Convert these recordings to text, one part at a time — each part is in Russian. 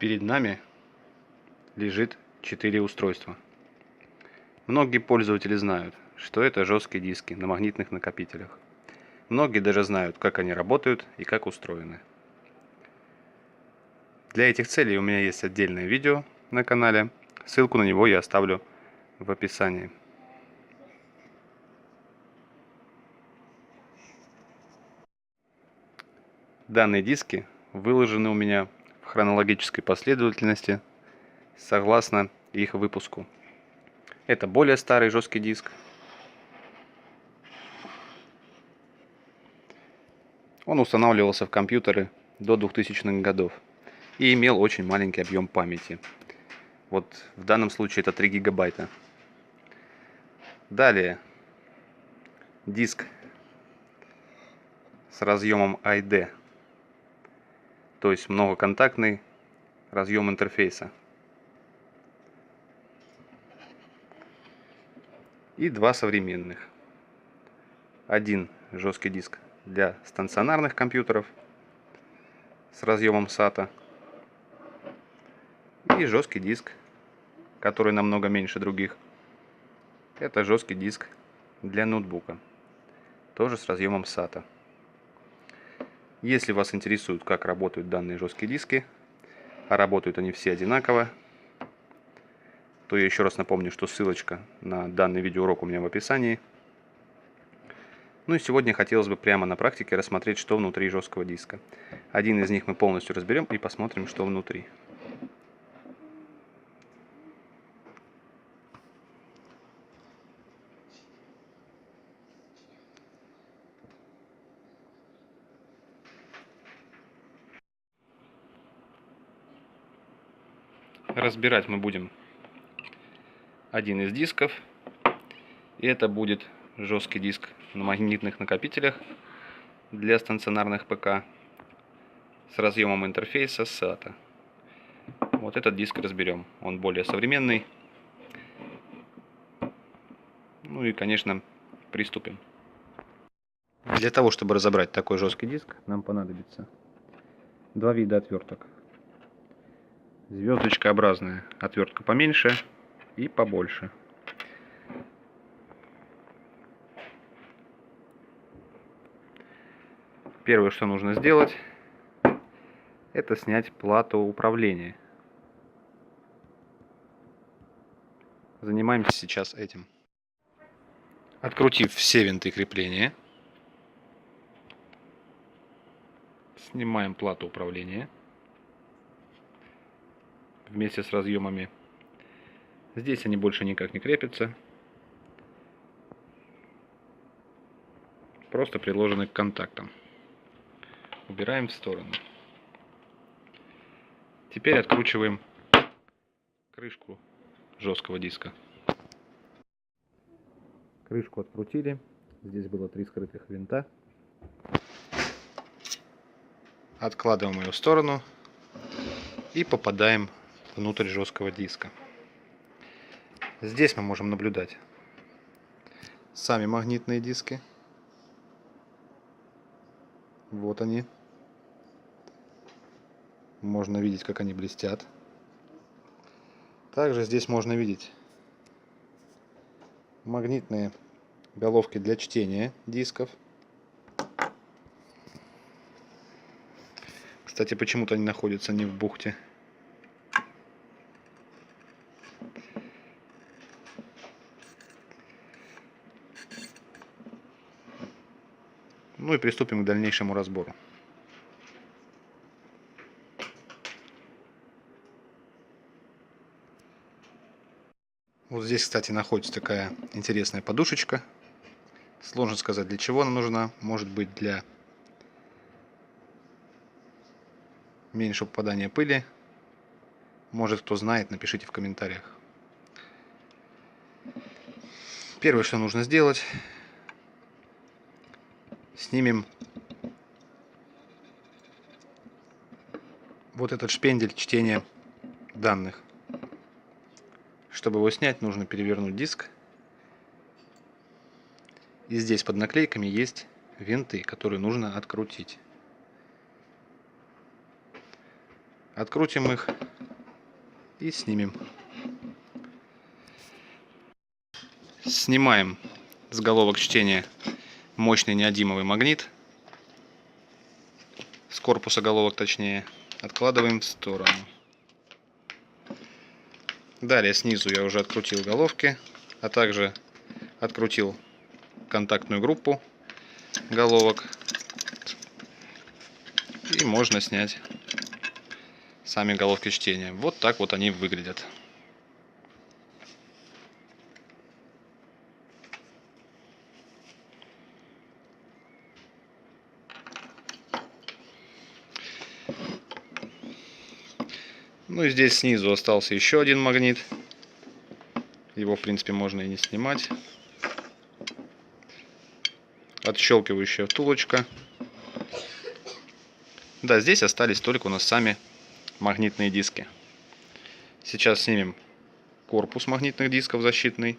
Перед нами лежит 4 устройства. Многие пользователи знают, что это жесткие диски на магнитных накопителях. Многие даже знают, как они работают и как устроены. Для этих целей у меня есть отдельное видео на канале. Ссылку на него я оставлю в описании. Данные диски выложены у меня в хронологической последовательности согласно их выпуску. Это более старый жесткий диск. Он устанавливался в компьютеры до 2000-х годов и имел очень маленький объем памяти. Вот в данном случае это 3 гигабайта. Далее диск с разъемом ID, то есть многоконтактный разъем интерфейса. И два современных. Один жесткий диск для стационарных компьютеров с разъемом SATA. И жесткий диск, который намного меньше других. Это жесткий диск для ноутбука, тоже с разъемом SATA. Если вас интересует, как работают данные жесткие диски, а работают они все одинаково, то я еще раз напомню, что ссылочка на данный видеоурок у меня в описании. Ну и сегодня хотелось бы прямо на практике рассмотреть, что внутри жесткого диска. Один из них мы полностью разберем и посмотрим, что внутри. Разбирать мы будем один из дисков. И это будет жесткий диск на магнитных накопителях для стационарных ПК с разъемом интерфейса SATA. Вот этот диск разберем. Он более современный. Ну и, конечно, приступим. Для того, чтобы разобрать такой жесткий диск, нам понадобится два вида отверток. Звездочкообразная отвертка поменьше и побольше. Первое, что нужно сделать, это снять плату управления. Занимаемся сейчас этим. Открутив все винты крепления, снимаем плату управления вместе с разъемами. Здесь они больше никак не крепятся, просто приложены к контактам. Убираем в сторону. Теперь откручиваем крышку жесткого диска. Крышку открутили. Здесь было 3 скрытых винта. Откладываем ее в сторону и попадаем внутрь жесткого диска. Здесь мы можем наблюдать сами магнитные диски. Вот они. Можно видеть, как они блестят. Также здесь можно видеть магнитные головки для чтения дисков. Кстати, почему-то они находятся не в бухте. Ну и приступим к дальнейшему разбору. Вот здесь, кстати, находится такая интересная подушечка. Сложно сказать, для чего она нужна. Может быть, для меньшего попадания пыли. Может, кто знает, напишите в комментариях. Первое, что нужно сделать, снимем вот этот шпендель чтения данных. Чтобы его снять, нужно перевернуть диск. И здесь под наклейками есть винты, которые нужно открутить. Открутим их и снимем. Снимаем с головок чтения мощный неодимовый магнит. С корпуса головок точнее. Откладываем в сторону. Далее снизу я уже открутил головки, а также открутил контактную группу головок. И можно снять сами головки чтения. Вот так вот они выглядят. Ну и здесь снизу остался еще один магнит. Его, в принципе, можно и не снимать. Отщелкивающая втулочка. Да, здесь остались только у нас сами магнитные диски. Сейчас снимем корпус магнитных дисков защитный.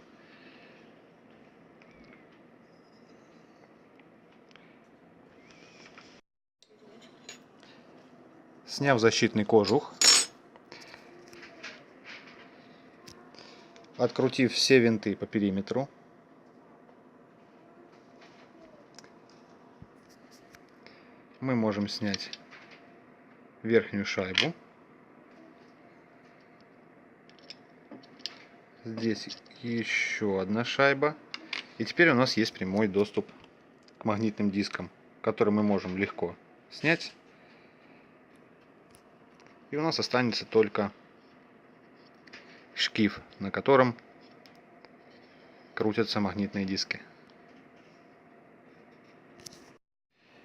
Сняв защитный кожух, открутив все винты по периметру, мы можем снять верхнюю шайбу. Здесь еще одна шайба. И теперь у нас есть прямой доступ к магнитным дискам, который мы можем легко снять. И у нас останется только шкив, на котором крутятся магнитные диски.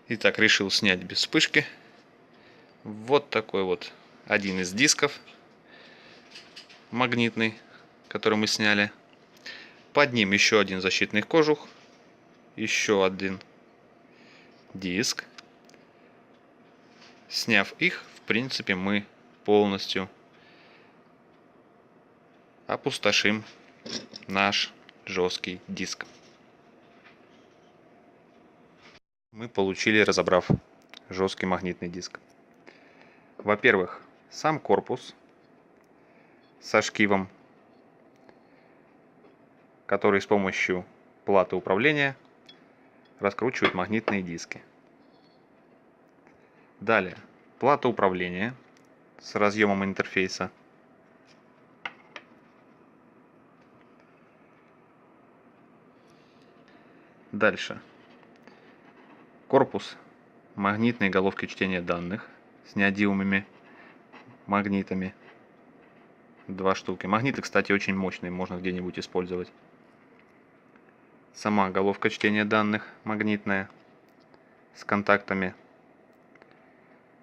Итак, решил снять без вспышки. Вот такой вот один из дисков магнитный, который мы сняли. Под ним еще один защитный кожух, еще один диск. Сняв их, в принципе, мы полностью опустошим наш жесткий диск. Мы получили, разобрав жесткий магнитный диск. Во-первых, сам корпус со шкивом, который с помощью платы управления раскручивает магнитные диски. Далее, плата управления с разъемом интерфейса. Дальше, корпус магнитной головки чтения данных с неодимовыми магнитами. 2 штуки. Магниты, кстати, очень мощные, можно где-нибудь использовать. Сама головка чтения данных магнитная с контактами,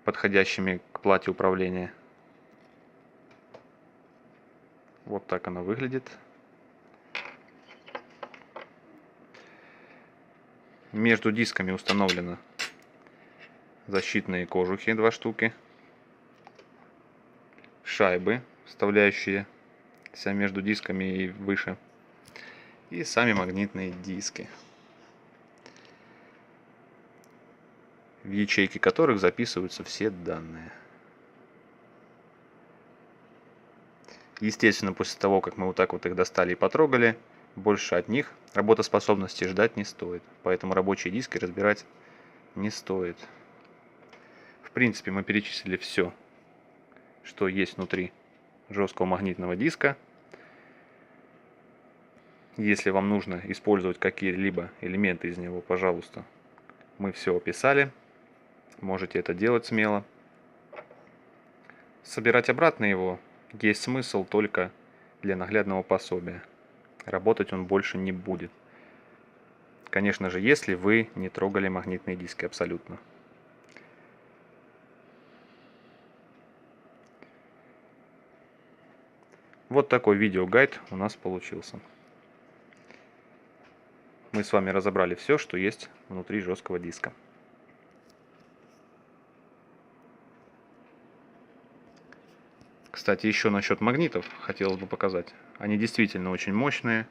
подходящими к плате управления. Вот так она выглядит. Между дисками установлены защитные кожухи 2 штуки, шайбы, вставляющиеся между дисками и выше, и сами магнитные диски, в ячейки которых записываются все данные. Естественно, после того, как мы вот так вот их достали и потрогали, больше от них работоспособности ждать не стоит. Поэтому рабочие диски разбирать не стоит. В принципе, мы перечислили все, что есть внутри жесткого магнитного диска. Если вам нужно использовать какие-либо элементы из него, пожалуйста, мы все описали. Можете это делать смело. Собирать обратно его есть смысл только для наглядного пособия. Работать он больше не будет. Конечно же, если вы не трогали магнитные диски абсолютно. Вот такой видеогайд у нас получился. Мы с вами разобрали все, что есть внутри жесткого диска. Кстати, еще насчет магнитов хотелось бы показать. Они действительно очень мощные.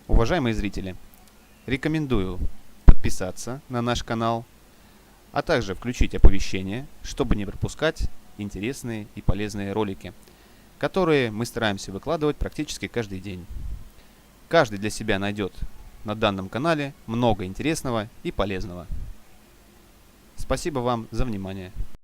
Уважаемые зрители, рекомендую подписаться на наш канал, а также включить оповещения, чтобы не пропускать интересные и полезные ролики, которые мы стараемся выкладывать практически каждый день. Каждый для себя найдет на данном канале много интересного и полезного. Спасибо вам за внимание.